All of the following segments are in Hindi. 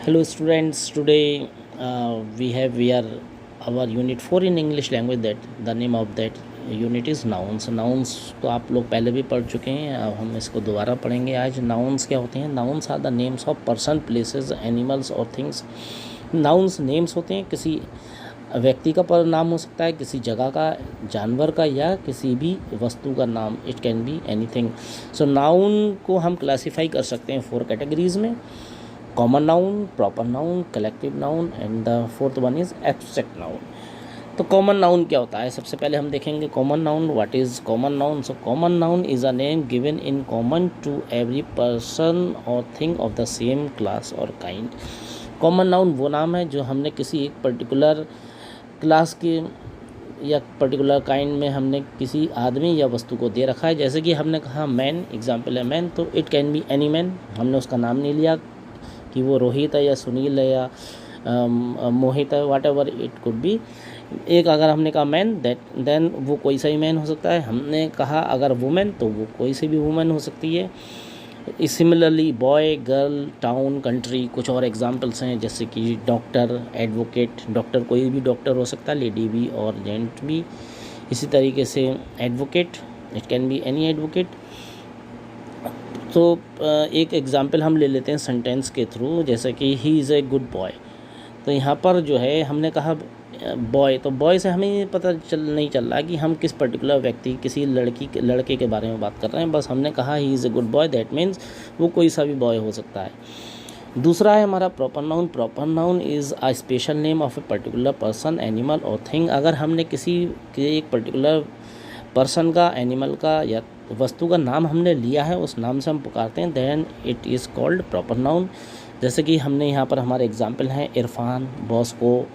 Hello students, today we are our unit 4 in English language. That the name of that unit is nouns. Nouns तो आप लोग पहले भी पढ़ चुके हैं, अब हम इसको दोबारा पढ़ेंगे आज। nouns क्या होते हैं? nouns are the names of person, places, animals और थिंग्स। nouns नेम्स होते हैं, किसी व्यक्ति का पर नाम हो सकता है, किसी जगह का, जानवर का, या किसी भी वस्तु का नाम। It can be anything. So noun को हम क्लासीफाई कर सकते हैं 4 कैटेगरीज में: common noun, proper noun, collective noun and the fourth one is abstract noun. तो कॉमन नाउन क्या होता है? सबसे पहले हम देखेंगे common noun. What is common noun? So common noun is a name given in common to every person or thing of the same class or kind. Common noun वो नाम है जो हमने किसी एक पर्टिकुलर क्लास के या पर्टिकुलर काइंड में हमने किसी आदमी या वस्तु को दे रखा है। जैसे कि हमने कहा मैन, एग्जाम्पल है मैन, तो it can be any man. हमने उसका नाम नहीं लिया कि वो रोहित है या सुनील है या मोहित है, वाट एवर इट कुड बी। एक अगर हमने कहा मैन, देन वो कोई सा भी मैन हो सकता है। हमने कहा अगर वुमेन, तो वो कोई सी भी वुमेन हो सकती है। Similarly boy, girl, town, country, कुछ और एग्जांपल्स हैं जैसे कि डॉक्टर, एडवोकेट। डॉक्टर कोई भी डॉक्टर हो सकता है, लेडी भी और जेंट भी। इसी तरीके से advocate, it can be any advocate. तो एक एग्जांपल हम ले लेते हैं सेंटेंस के थ्रू, जैसे कि he is a good boy. तो यहाँ पर जो है हमने कहा बॉय, तो बॉय से हमें पता नहीं चल रहा कि हम किस पर्टिकुलर व्यक्ति, किसी लड़के के बारे में बात कर रहे हैं। बस हमने कहा he is a good boy, that means वो कोई सा भी बॉय हो सकता है। दूसरा है हमारा proper noun. Proper noun is a special name of a particular person, animal और थिंग। अगर हमने किसी के एक पर्टिकुलर पर्सन का, एनिमल का या वस्तु का नाम हमने लिया है, उस नाम से हम पुकारते हैं, then it is called proper noun. जैसे कि हमने यहाँ पर हमारे एग्जाम्पल हैं इरफान, बॉस्को,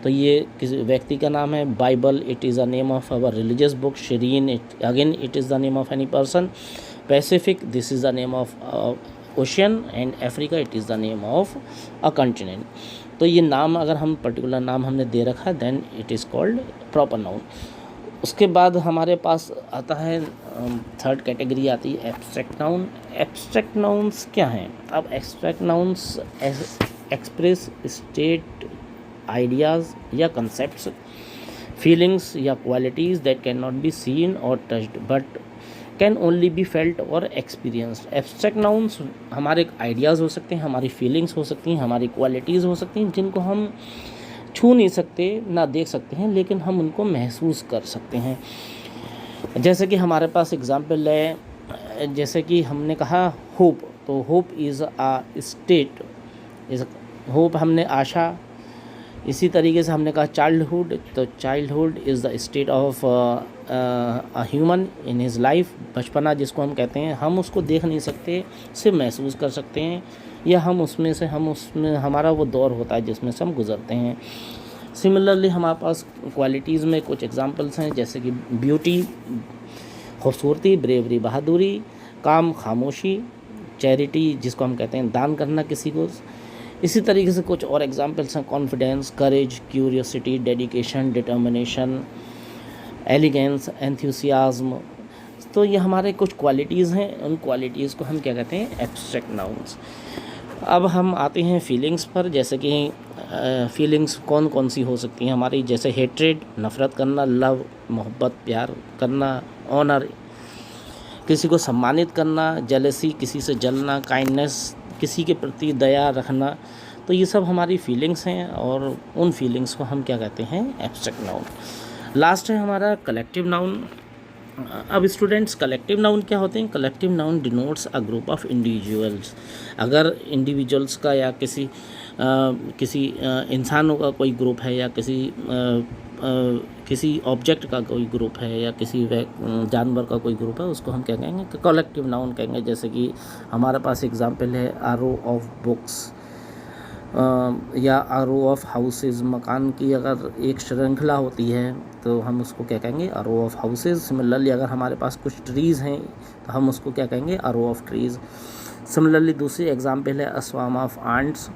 तो ये किसी व्यक्ति का नाम है। Bible, it is a name of our religious book. Shareen, it is the name of any person. Pacific, this is the name of ocean. And Africa, it is the name of a continent. तो ये नाम अगर हम पर्टिकुलर नाम हमने दे रखा है, then it is called proper noun. उसके बाद हमारे पास आता है थर्ड कैटेगरी आती है एब्स्ट्रैक्ट नाउन। एब्स्ट्रैक्ट नाउन्स क्या हैं? अब abstract nouns express state, ideas या कंसेप्ट्स, फीलिंग्स या qualities that can not be seen or touched but can only be felt or experienced. Abstract nouns हमारे आइडियाज़ हो सकते हैं, हमारी फीलिंग्स हो सकती हैं, हमारी क्वालिटीज़ हो सकती हैं, जिनको हम छू नहीं सकते, ना देख सकते हैं, लेकिन हम उनको महसूस कर सकते हैं। जैसे कि हमारे पास एग्जांपल है, जैसे कि हमने कहा होप, तो hope is a state, hope हमने आशा। इसी तरीके से हमने कहा चाइल्डहुड, तो childhood is the state of a human in his life. बचपना जिसको हम कहते हैं, हम उसको देख नहीं सकते, सिर्फ महसूस कर सकते हैं, या हम उसमें हमारा वो दौर होता है जिसमें से हम गुजरते हैं। सिमिलरली हमारे पास क्वालिटीज़ में कुछ एग्जांपल्स हैं, जैसे कि ब्यूटी, खूबसूरती, ब्रेवरी, बहादुरी, काम, खामोशी, चैरिटी जिसको हम कहते हैं दान करना किसी को। इसी तरीके से कुछ और एग्जांपल्स हैं, confidence, courage, curiosity, dedication, determination, elegance, enthusiasm. तो ये हमारे कुछ क्वालिटीज़ हैं, उन क्वालिटीज़ को हम क्या कहते हैं? Abstract nouns. अब हम आते हैं फीलिंग्स पर, जैसे कि फीलिंग्स कौन कौन सी हो सकती हैं हमारी, जैसे हेट्रेड, नफ़रत करना, लव, मोहब्बत, प्यार करना, ऑनर, किसी को सम्मानित करना, जेलसी, किसी से जलना, काइंडनेस, किसी के प्रति दया रखना। तो ये सब हमारी फीलिंग्स हैं, और उन फीलिंग्स को हम क्या कहते हैं? Abstract noun. लास्ट है हमारा कलेक्टिव नाउन। अब स्टूडेंट्स, कलेक्टिव नाउन क्या होते हैं? Collective noun denotes a group of individuals. अगर इंडिविजुअल्स का या किसी इंसानों का कोई ग्रुप है, या किसी ऑब्जेक्ट का कोई ग्रुप है, या किसी जानवर का कोई ग्रुप है, उसको हम क्या कहेंगे? कलेक्टिव नाउन कहेंगे। जैसे कि हमारे पास एग्जांपल है आरो ऑफ बुक्स, या आरो ऑफ हाउसेज। मकान की अगर एक श्रृंखला होती है तो हम उसको क्या कहेंगे? आरो ऑफ हाउसेज। सिमिलरली अगर हमारे पास कुछ ट्रीज़ हैं तो हम उसको क्या कहेंगे? आरो ऑफ ट्रीज़। सिमिलरली दूसरी एग्जांपल है अस्वाम ऑफ आंट्स,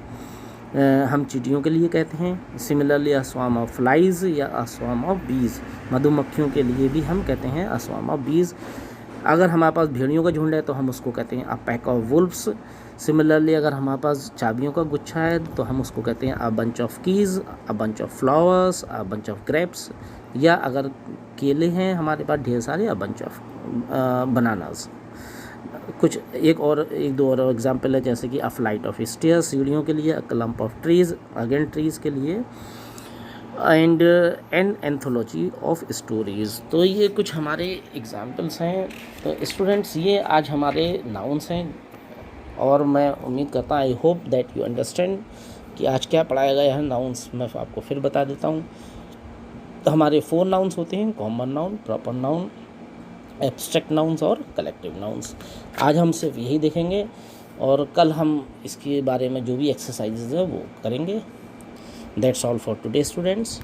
हम चींटियों के लिए कहते हैं। सिमिलरली अस्वाम ऑफ फ्लाइज या अस्वाम ऑफ बीज, मधुमक्खियों के लिए भी हम कहते हैं अस्वाम ऑफ बीज। अगर हमारे पास भेड़ियों का झुंड है तो हम उसको कहते हैं a pack of Wolves. Similarly अगर हमारे पास चाबियों का गुच्छा है तो हम उसको कहते हैं a bunch of keys, a bunch of flowers, a bunch of grapes, या अगर केले हैं हमारे पास ढेर सारे, अ बंच ऑफ बनानास। कुछ एक दो और एग्जाम्पल है, जैसे कि अ फ्लाइट ऑफ स्टेयर्स सीढ़ियों के लिए, a clump of trees again trees के लिए, and an anthology of stories. तो ये कुछ हमारे एग्जाम्पल्स हैं। तो स्टूडेंट्स, ये आज हमारे नाउन्स हैं, और मैं उम्मीद करता हूँ, I hope that you understand कि आज क्या पढ़ाया गया है। नाउन्स मैं आपको फिर बता देता हूँ। तो हमारे 4 नाउन्स होते हैं: common noun, proper noun, abstract nouns और कलेक्टिव नाउन्स। आज हम सिर्फ यही देखेंगे, और कल हम इसके बारे में जो भी एक्सरसाइजेज है वो करेंगे। That's all for today students.